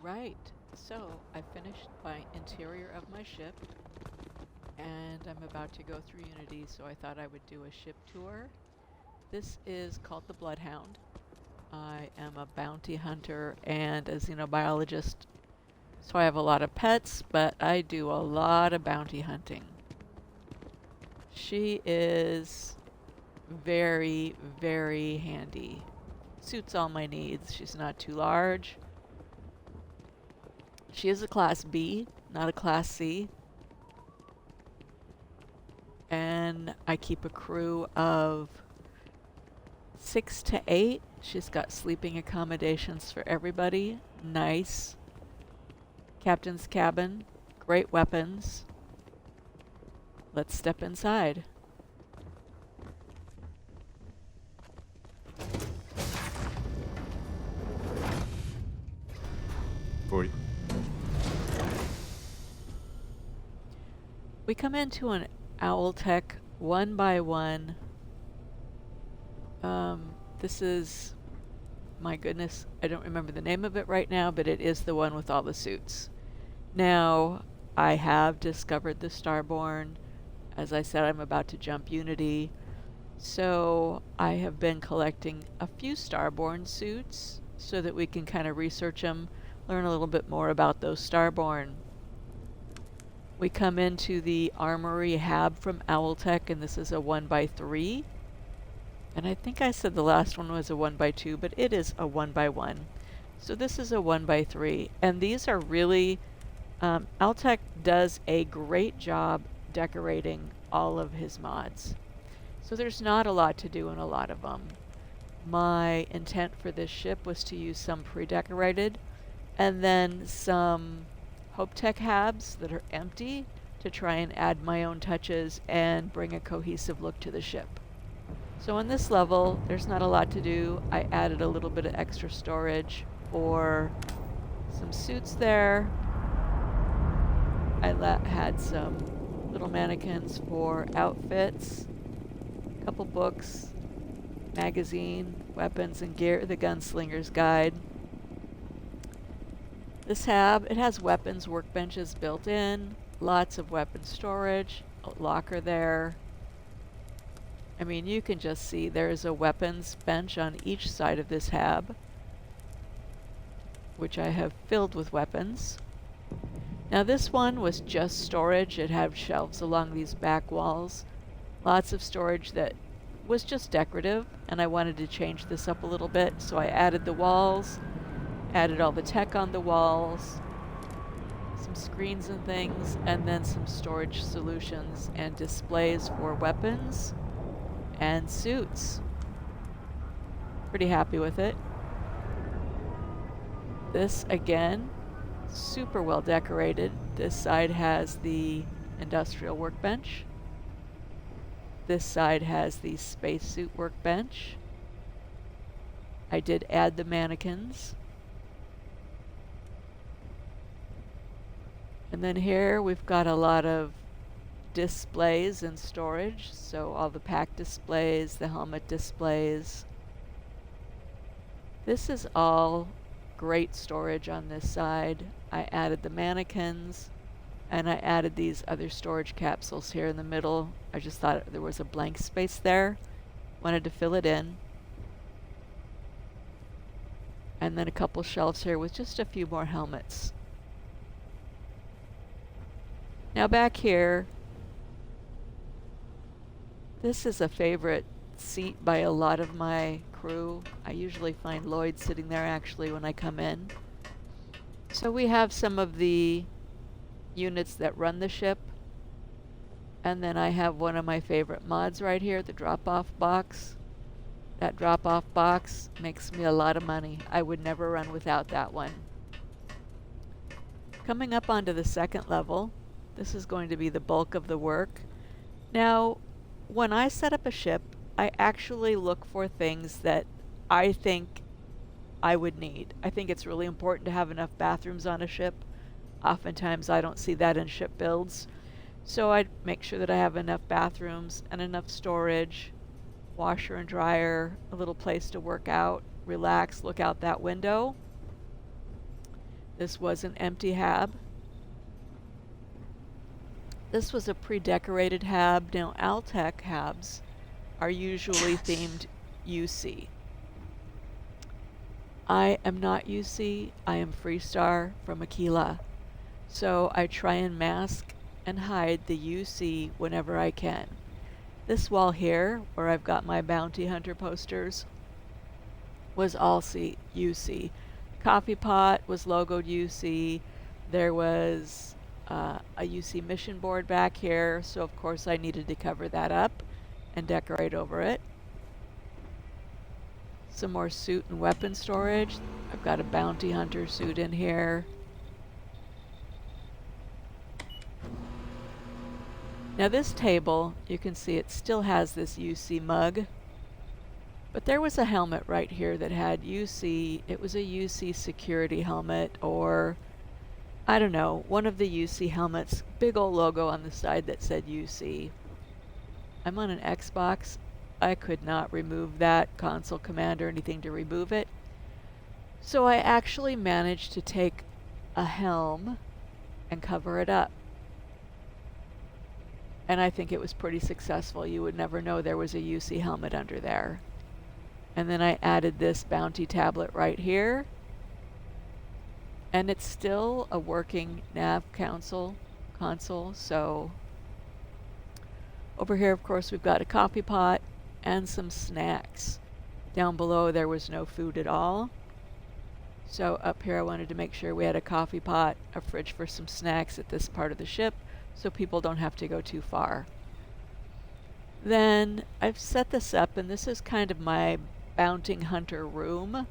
Alright, so I finished my interior of my ship, and I'm about to go through Unity, so I thought I would do a ship tour. This is called the Bloodhound. I am a bounty hunter and a xenobiologist, so I have a lot of pets, but I do a lot of bounty hunting. She is very, very handy. Suits all my needs. She's not too large. She is a Class B, not a Class C. And I keep a crew of 6 to 8. She's got sleeping accommodations for everybody. Nice. Captain's cabin. Great weapons. Let's step inside. We come into an Owltech 1x1. This is, my goodness, I don't remember the name of it right now, but it is the one with all the suits. Now, I have discovered the Starborn. As I said, I'm about to jump Unity. So I have been collecting a few Starborn suits so that we can kind of research them, learn a little bit more about those Starborn. We come into the Armory Hab from Owltech, and this is a 1x3. And I think I said the last one was a 1x2, but it is a 1x1. So this is a 1x3. And these are really, Owltech does a great job decorating all of his mods. So there's not a lot to do in a lot of them. My intent for this ship was to use some pre-decorated, and then some HopeTech Habs that are empty to try and add my own touches and bring a cohesive look to the ship. So in this level, there's not a lot to do. I added a little bit of extra storage for some suits there. I had some little mannequins for outfits, a couple books, magazine, weapons and gear, the Gunslinger's Guide. This Hab, it has weapons workbenches built in, lots of weapon storage, a locker there. I mean, you can just see there's a weapons bench on each side of this Hab, which I have filled with weapons. Now this one was just storage. It had shelves along these back walls, lots of storage that was just decorative, and I wanted to change this up a little bit, so I added the walls, added all the tech on the walls, some screens and things, and then some storage solutions and displays for weapons and suits. Pretty happy with it. This, again, super well decorated. This side has the industrial workbench. This side has the spacesuit workbench. I did add the mannequins. And then here we've got a lot of displays and storage. So all the pack displays, the helmet displays. This is all great storage on this side. I added the mannequins, and I added these other storage capsules here in the middle. I just thought there was a blank space there. Wanted to fill it in. And then a couple shelves here with just a few more helmets. Now back here, this is a favorite seat by a lot of my crew. I usually find Lloyd sitting there actually when I come in. So we have some of the units that run the ship. And then I have one of my favorite mods right here, the drop-off box. That drop-off box makes me a lot of money. I would never run without that one. Coming up onto the second level, this is going to be the bulk of the work. Now, when I set up a ship, I actually look for things that I think I would need. I think it's really important to have enough bathrooms on a ship. Oftentimes I don't see that in ship builds. So I'd make sure that I have enough bathrooms and enough storage, washer and dryer, a little place to work out, relax, look out that window. This was an empty hab. This was a pre-decorated hab. Now, Altec habs are usually themed UC. I am not UC. I am Freestar from Aquila. So I try and mask and hide the UC whenever I can. This wall here, where I've got my bounty hunter posters, was all UC. Coffee pot was logoed UC. There was a UC mission board back here, so of course I needed to cover that up and decorate over it. Some more suit and weapon storage. I've got a bounty hunter suit in here. Now this table, you can see it still has this UC mug, but there was a helmet right here that had UC. It was a UC security helmet, or I don't know, one of the UC helmets, big old logo on the side that said UC. I'm on an Xbox. I could not remove that console command or anything to remove it. So I actually managed to take a helm and cover it up. And I think it was pretty successful. You would never know there was a UC helmet under there. And then I added this bounty tablet right here. And it's still a working nav console, so over here, of course, we've got a coffee pot and some snacks. Down below, there was no food at all. So up here, I wanted to make sure we had a coffee pot, a fridge for some snacks at this part of the ship, so people don't have to go too far. Then I've set this up, and this is kind of my bounty hunter room.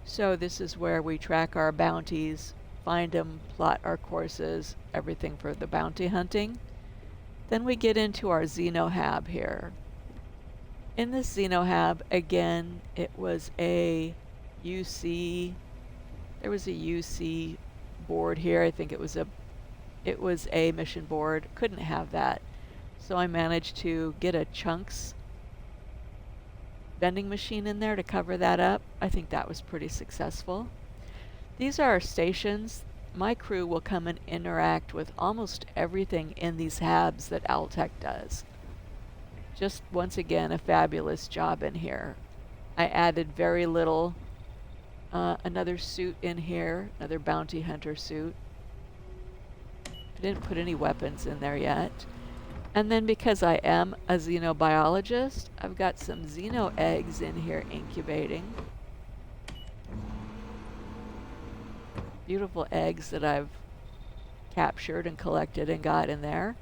So this is where we track our bounties, find them, plot our courses, everything for the bounty hunting. Then we get into our Xenohab here. In this Xenohab, again, it was a UC, there was a UC board here. I think it was a mission board. Couldn't have that. So I managed to get a chunks vending machine in there to cover that up. I think that was pretty successful. These are our stations. My crew will come and interact with almost everything in these habs that Altec does. Just once again, a fabulous job in here. I added very little. Another suit in here, another bounty hunter suit. I didn't put any weapons in there yet. And then because I am a xenobiologist, I've got some xeno eggs in here incubating. Beautiful eggs that I've captured and collected and got in there.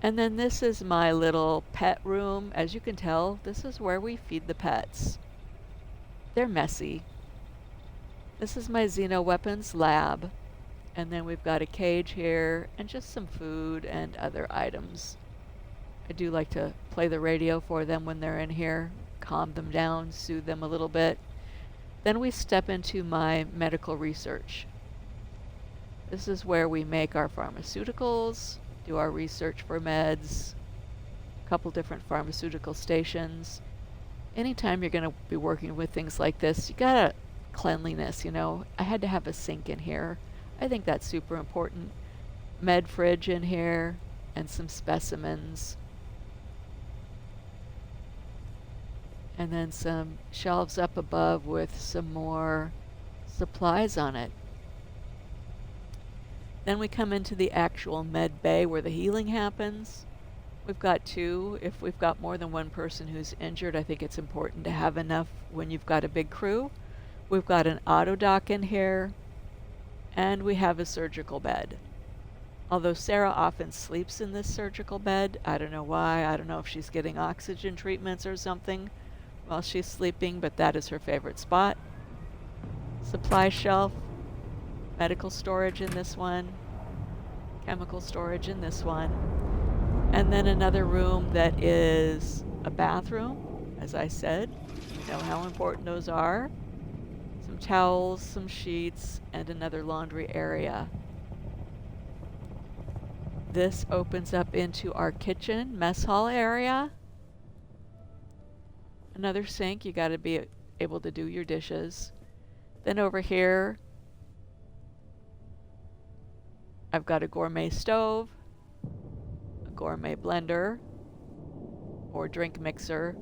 And then this is my little pet room. As you can tell, this is where we feed the pets. They're messy. This is my xeno weapons lab. And then we've got a cage here and just some food and other items. I do like to play the radio for them when they're in here, calm them down, soothe them a little bit. Then we step into my medical research. This is where we make our pharmaceuticals, do our research for meds, a couple different pharmaceutical stations. Anytime you're going to be working with things like this, you gotta cleanliness, you know. I had to have a sink in here. I think that's super important. Med fridge in here and some specimens. And then some shelves up above with some more supplies on it. Then we come into the actual med bay where the healing happens. We've got two. If we've got more than one person who's injured, I think it's important to have enough when you've got a big crew. We've got an auto dock in here. And we have a surgical bed. Although Sarah often sleeps in this surgical bed. I don't know why. I don't know if she's getting oxygen treatments or something while she's sleeping, but that is her favorite spot. Supply shelf, medical storage in this one, chemical storage in this one, and then another room that is a bathroom, as I said. You know how important those are. Some towels, some sheets, and another laundry area. This opens up into our kitchen, mess hall area. Another sink, you gotta be able to do your dishes. Then over here, I've got a gourmet stove, a gourmet blender or drink mixer,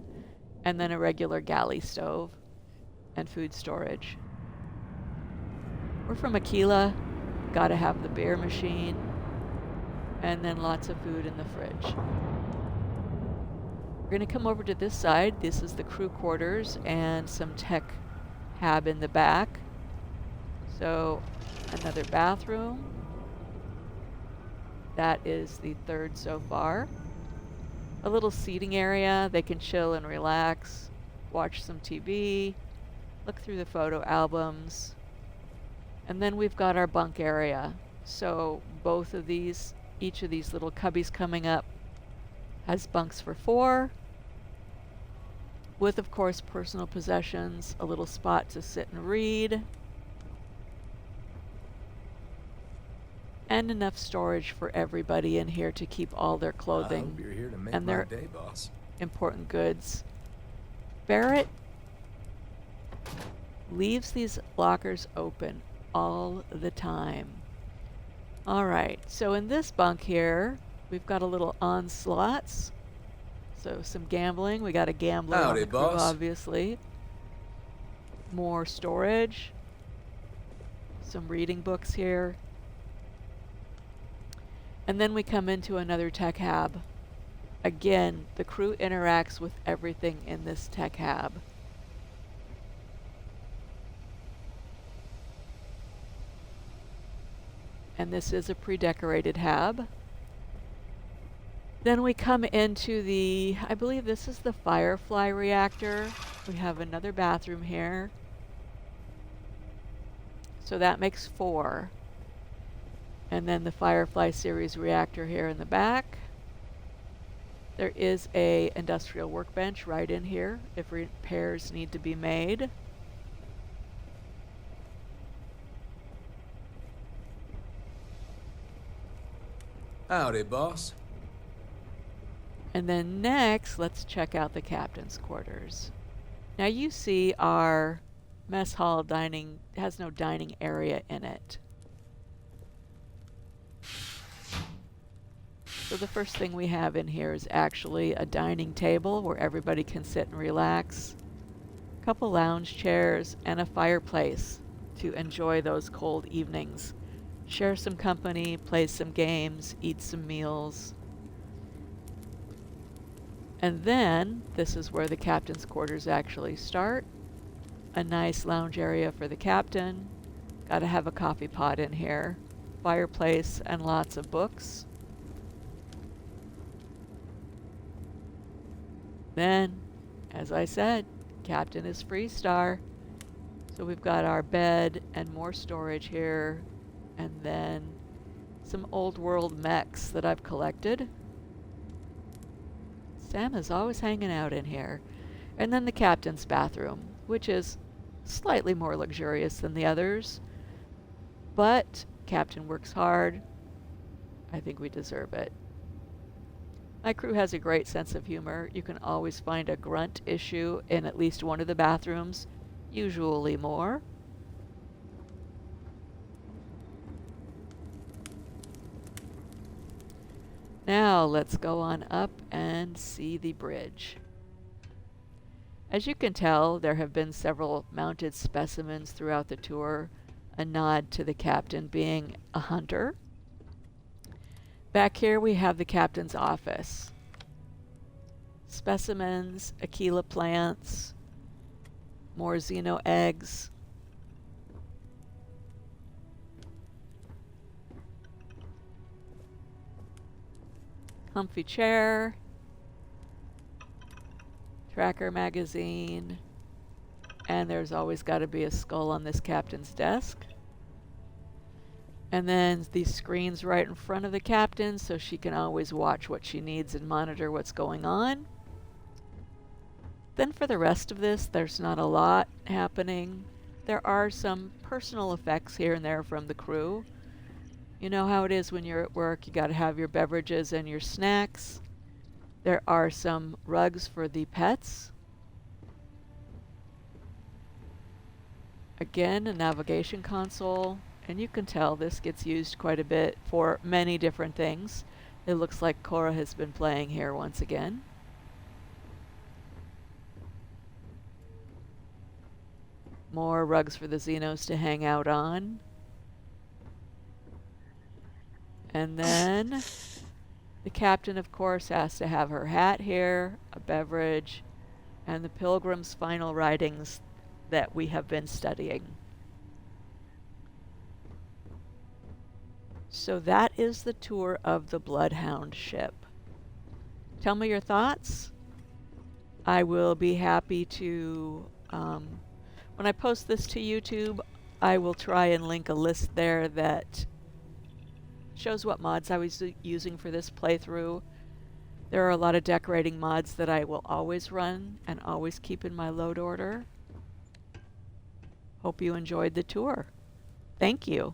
and then a regular galley stove and food storage. We're from Aquila, gotta have the beer machine, and then lots of food in the fridge. We're gonna come over to this side. This is the crew quarters and some tech hab in the back. So another bathroom. That is the third so far. A little seating area. They can chill and relax, watch some TV, look through the photo albums. And then we've got our bunk area. So both of these, each of these little cubbies coming up has bunks for 4, with of course personal possessions, a little spot to sit and read, and enough storage for everybody in here to keep all their clothing I hope you're here to make and my their day, boss. important goods. Barrett leaves these lockers open all the time. All right, so in this bunk here, we've got a little on-slots. So some gambling. We got a gambler on Howdy, the crew, boss. obviously. More storage. Some reading books here. And then we come into another tech hab. Again, the crew interacts with everything in this tech hab. And this is a pre-decorated hab. Then we come into the, I believe this is the Firefly reactor. We have another bathroom here. So that makes 4. And then the Firefly series reactor here in the back. There is a industrial workbench right in here if repairs need to be made. Howdy, boss. And then next, let's check out the captain's quarters. Now you see our mess hall dining has no dining area in it. So the first thing we have in here is actually a dining table where everybody can sit and relax, a couple lounge chairs, and a fireplace to enjoy those cold evenings. Share some company, play some games, eat some meals. And then, this is where the captain's quarters actually start. A nice lounge area for the captain. Gotta have a coffee pot in here. Fireplace and lots of books. Then, as I said, captain is Freestar. So we've got our bed and more storage here. And then some old world mechs that I've collected. Sam is always hanging out in here. And then the captain's bathroom, which is slightly more luxurious than the others. But captain works hard. I think we deserve it. My crew has a great sense of humor. You can always find a grunt issue in at least one of the bathrooms, usually more. Now let's go on up and see the bridge. As you can tell, there have been several mounted specimens throughout the tour, a nod to the captain being a hunter. Back here we have the captain's office. Specimens, Aquila plants, more Xeno eggs. Comfy chair, tracker magazine, and there's always got to be a skull on this captain's desk. And then these screens right in front of the captain so she can always watch what she needs and monitor what's going on. Then for the rest of this, there's not a lot happening. There are some personal effects here and there from the crew. You know how it is when you're at work, you gotta have your beverages and your snacks. There are some rugs for the pets. Again, a navigation console And you can tell this gets used quite a bit for many different things. It looks like Cora has been playing here once again. More rugs for the Xenos to hang out on. And then the captain, of course, has to have her hat here, a beverage, and the Pilgrim's final writings that we have been studying. So that is the tour of the Bloodhound ship. Tell me your thoughts. I will be happy to, when I post this to YouTube, I will try and link a list there that shows what mods I was using for this playthrough. There are a lot of decorating mods that I will always run and always keep in my load order. Hope you enjoyed the tour. Thank you.